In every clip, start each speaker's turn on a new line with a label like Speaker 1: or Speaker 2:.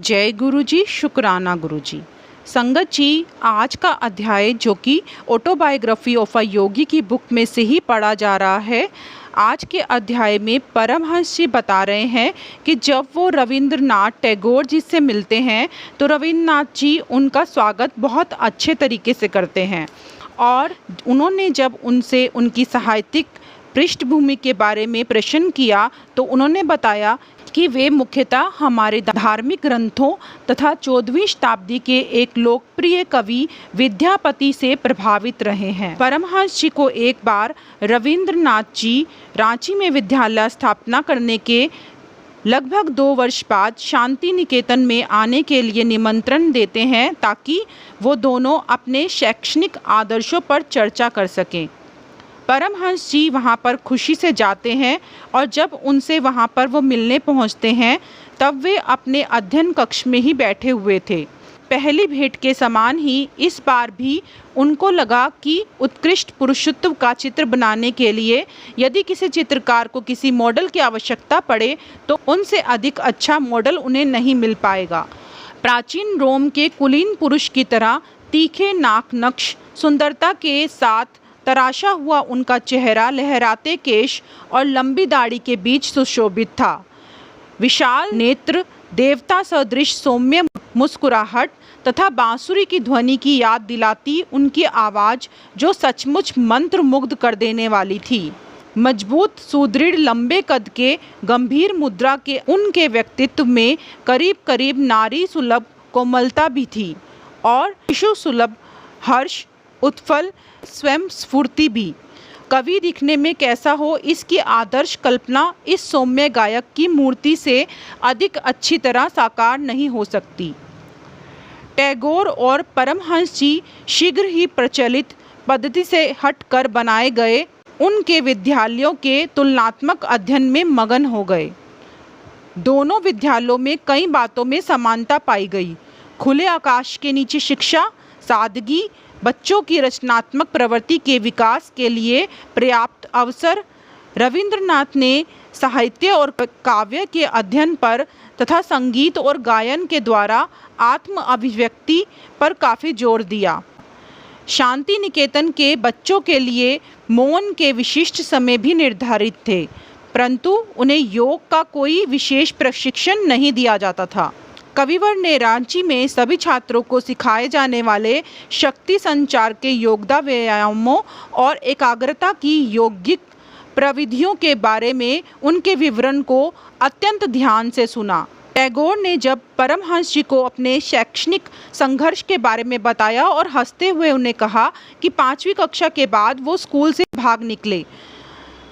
Speaker 1: जय गुरु जी, शुक्राना गुरु जी। संगत जी, आज का अध्याय जो कि ऑटोबायोग्राफी ऑफ अ योगी की बुक में से ही पढ़ा जा रहा है। आज के अध्याय में परमहंस जी बता रहे हैं कि जब वो रविंद्रनाथ टैगोर जी से मिलते हैं तो रविंद्रनाथ जी उनका स्वागत बहुत अच्छे तरीके से करते हैं और उन्होंने जब उनसे उनकी साहित्यिक पृष्ठभूमि के बारे में प्रश्न किया तो उन्होंने बताया कि वे मुख्यतः हमारे धार्मिक ग्रंथों तथा 14वीं शताब्दी के एक लोकप्रिय कवि विद्यापति से प्रभावित रहे हैं। परमहंस जी को एक बार रविंद्रनाथ जी रांची में विद्यालय स्थापना करने के लगभग 2 वर्ष बाद शांति निकेतन में आने के लिए निमंत्रण देते हैं ताकि वो दोनों अपने शैक्षणिक आदर्शों पर चर्चा कर सकें। परमहंस जी वहाँ पर खुशी से जाते हैं और जब उनसे वहाँ पर वो मिलने पहुँचते हैं तब वे अपने अध्ययन कक्ष में ही बैठे हुए थे। पहली भेंट के समान ही इस बार भी उनको लगा कि उत्कृष्ट पुरुषत्व का चित्र बनाने के लिए यदि किसी चित्रकार को किसी मॉडल की आवश्यकता पड़े तो उनसे अधिक अच्छा मॉडल उन्हें नहीं मिल पाएगा। प्राचीन रोम के कुलीन पुरुष की तरह तीखे नाक नक्श, सुंदरता के साथ तराशा हुआ उनका चेहरा, लहराते केश और लंबी दाढ़ी के बीच सुशोभित था। विशाल नेत्र, देवता सदृश सौम्य मुस्कुराहट तथा बांसुरी की ध्वनि की याद दिलाती उनकी आवाज़ जो सचमुच मंत्र मुग्ध कर देने वाली थी। मजबूत, सुदृढ़, लंबे कद के गंभीर मुद्रा के उनके व्यक्तित्व में करीब करीब नारी सुलभ कोमलता भी थी और शिशु सुलभ हर्ष, उत्फल, स्वयं स्फूर्ति भी। कवि दिखने में कैसा हो इसकी आदर्श कल्पना इस सौम्य गायक की मूर्ति से अधिक अच्छी तरह साकार नहीं हो सकती। टैगोर और परमहंस जी शीघ्र ही प्रचलित पद्धति से हटकर बनाए गए उनके विद्यालयों के तुलनात्मक अध्ययन में मगन हो गए। दोनों विद्यालयों में कई बातों में समानता पाई गई। खुले आकाश के नीचे शिक्षा, सादगी, बच्चों की रचनात्मक प्रवृत्ति के विकास के लिए पर्याप्त अवसर। रविंद्रनाथ ने साहित्य और काव्य के अध्ययन पर तथा संगीत और गायन के द्वारा आत्म अभिव्यक्ति पर काफ़ी जोर दिया। शांति निकेतन के बच्चों के लिए मौन के विशिष्ट समय भी निर्धारित थे, परंतु उन्हें योग का कोई विशेष प्रशिक्षण नहीं दिया जाता था। कविवर ने रांची में सभी छात्रों को सिखाए जाने वाले शक्ति संचार के योगदा व्यायामों और एकाग्रता की यौगिक प्रविधियों के बारे में उनके विवरण को अत्यंत ध्यान से सुना। टैगोर ने जब परमहंस जी को अपने शैक्षणिक संघर्ष के बारे में बताया और हंसते हुए उन्हें कहा कि 5वीं कक्षा के बाद वो स्कूल से भाग निकले।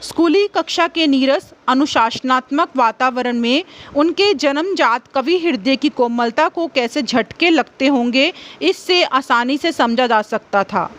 Speaker 1: स्कूली कक्षा के नीरस अनुशासनात्मक वातावरण में उनके जन्मजात कवि हृदय की कोमलता को कैसे झटके लगते होंगे इससे आसानी से समझा जा सकता था।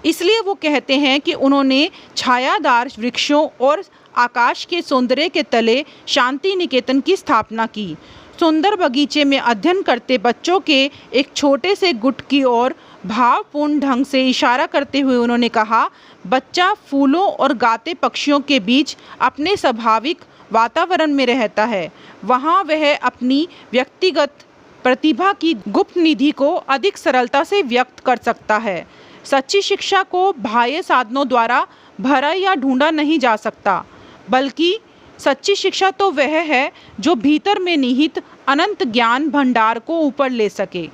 Speaker 1: इसलिए वो कहते हैं कि उन्होंने छायादार वृक्षों और आकाश के सौंदर्य के तले शांति निकेतन की स्थापना की। सुंदर बगीचे में अध्ययन करते बच्चों के एक छोटे से गुट की ओर भावपूर्ण ढंग से इशारा करते हुए उन्होंने कहा, बच्चा फूलों और गाते पक्षियों के बीच अपने स्वाभाविक वातावरण में रहता है। वहाँ वह अपनी व्यक्तिगत प्रतिभा की गुप्त निधि को अधिक सरलता से व्यक्त कर सकता है। सच्ची शिक्षा को बाह्य साधनों द्वारा भरा या ढूंढा नहीं जा सकता, बल्कि सच्ची शिक्षा तो वह है जो भीतर में निहित अनंत ज्ञान भंडार को ऊपर ले सके।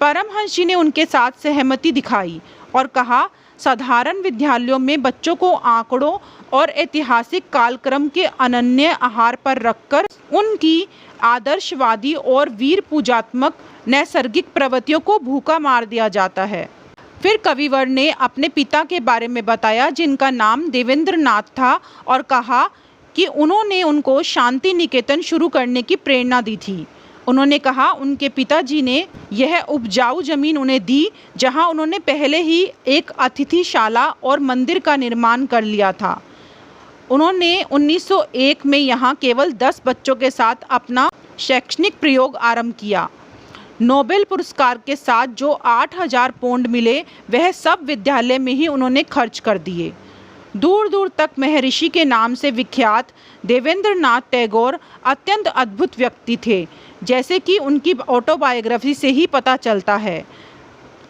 Speaker 1: परमहंस जी ने उनके साथ सहमति दिखाई और कहा, साधारण विद्यालयों में बच्चों को आंकड़ों और ऐतिहासिक कालक्रम के अनन्य आहार पर रखकर उनकी आदर्शवादी और वीर पूजात्मक नैसर्गिक प्रवृत्तियों को भूखा मार दिया जाता है। फिर कविवर ने अपने पिता के बारे में बताया जिनका नाम देवेंद्रनाथ था और कहा कि उन्होंने उनको शांति निकेतन शुरू करने की प्रेरणा दी थी। उन्होंने कहा उनके पिताजी ने यह उपजाऊ जमीन उन्हें दी जहां उन्होंने पहले ही एक अतिथिशाला और मंदिर का निर्माण कर लिया था। उन्होंने 1901 में यहां केवल 10 बच्चों के साथ अपना शैक्षणिक प्रयोग आरंभ किया। नोबेल पुरस्कार के साथ जो 8000 पौंड मिले वह सब विद्यालय में ही उन्होंने खर्च कर दिए। दूर दूर तक महर्षि के नाम से विख्यात देवेंद्रनाथ टैगोर अत्यंत अद्भुत व्यक्ति थे, जैसे कि उनकी ऑटोबायोग्राफी से ही पता चलता है।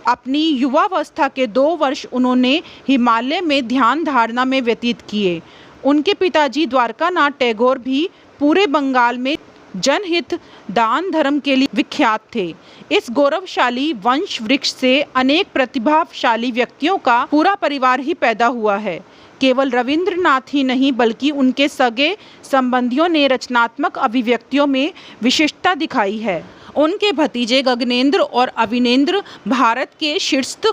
Speaker 1: अपनी युवावस्था के 2 वर्ष उन्होंने हिमालय में ध्यान धारणा में व्यतीत किए। उनके पिताजी द्वारकानाथ टैगोर भी पूरे बंगाल में जनहित दान धर्म के लिए विख्यात थे। इस गौरवशाली वंश वृक्ष से अनेक प्रतिभाशाली व्यक्तियों का पूरा परिवार ही पैदा हुआ है। केवल रविंद्रनाथ ही नहीं बल्कि उनके सगे संबंधियों ने रचनात्मक अभिव्यक्तियों में विशिष्टता दिखाई है। उनके भतीजे गगनेंद्र और अविनेंद्र भारत के शीर्षस्थ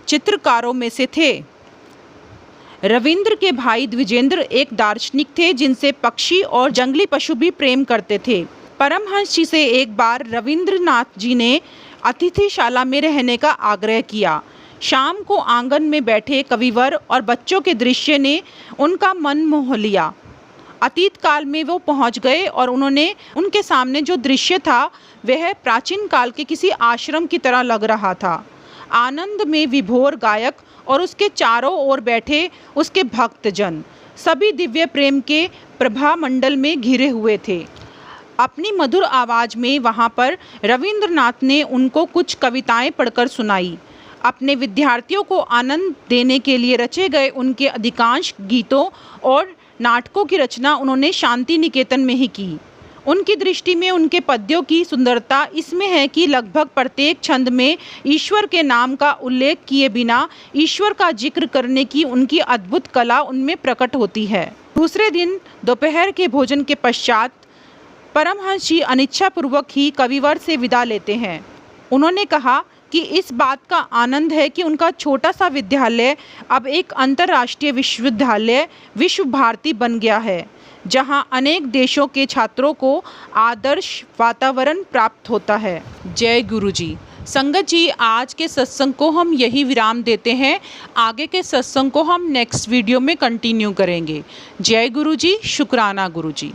Speaker 1: चित्रकारों में से थे। रविंद्र के भाई द्विजेंद्र एक दार्शनिक थे जिनसे पक्षी और जंगली पशु भी प्रेम करते थे। परमहंस जी से एक बार रविंद्रनाथ जी ने अतिथिशाला में रहने का आग्रह किया। शाम को आंगन में बैठे कविवर और बच्चों के दृश्य ने उनका मन मोह लिया। अतीत काल में वो पहुंच गए और उनके सामने जो दृश्य था वह प्राचीन काल के किसी आश्रम की तरह लग रहा था। आनंद में विभोर गायक और उसके चारों ओर बैठे उसके भक्तजन सभी दिव्य प्रेम के प्रभामंडल में घिरे हुए थे। अपनी मधुर आवाज़ में वहाँ पर रविंद्रनाथ ने उनको कुछ कविताएं पढ़कर सुनाई। अपने विद्यार्थियों को आनंद देने के लिए रचे गए उनके अधिकांश गीतों और नाटकों की रचना उन्होंने शांति निकेतन में ही की। उनकी दृष्टि में उनके पद्यों की सुंदरता इसमें है कि लगभग प्रत्येक छंद में ईश्वर के नाम का उल्लेख किए बिना ईश्वर का जिक्र करने की उनकी अद्भुत कला उनमें प्रकट होती है। दूसरे दिन दोपहर के भोजन के पश्चात परमहंस जी अनिच्छापूर्वक ही कविवर से विदा लेते हैं। उन्होंने कहा कि इस बात का आनंद है कि उनका छोटा सा विद्यालय अब एक अंतर्राष्ट्रीय विश्वविद्यालय विश्व भारती बन गया है, जहां अनेक देशों के छात्रों को आदर्श वातावरण प्राप्त होता है। जय गुरु जी। संगत जी, आज के सत्संग को हम यही विराम देते हैं। आगे के सत्संग को हम नेक्स्ट वीडियो में कंटिन्यू करेंगे। जय गुरु जी। शुक्राना गुरु जी।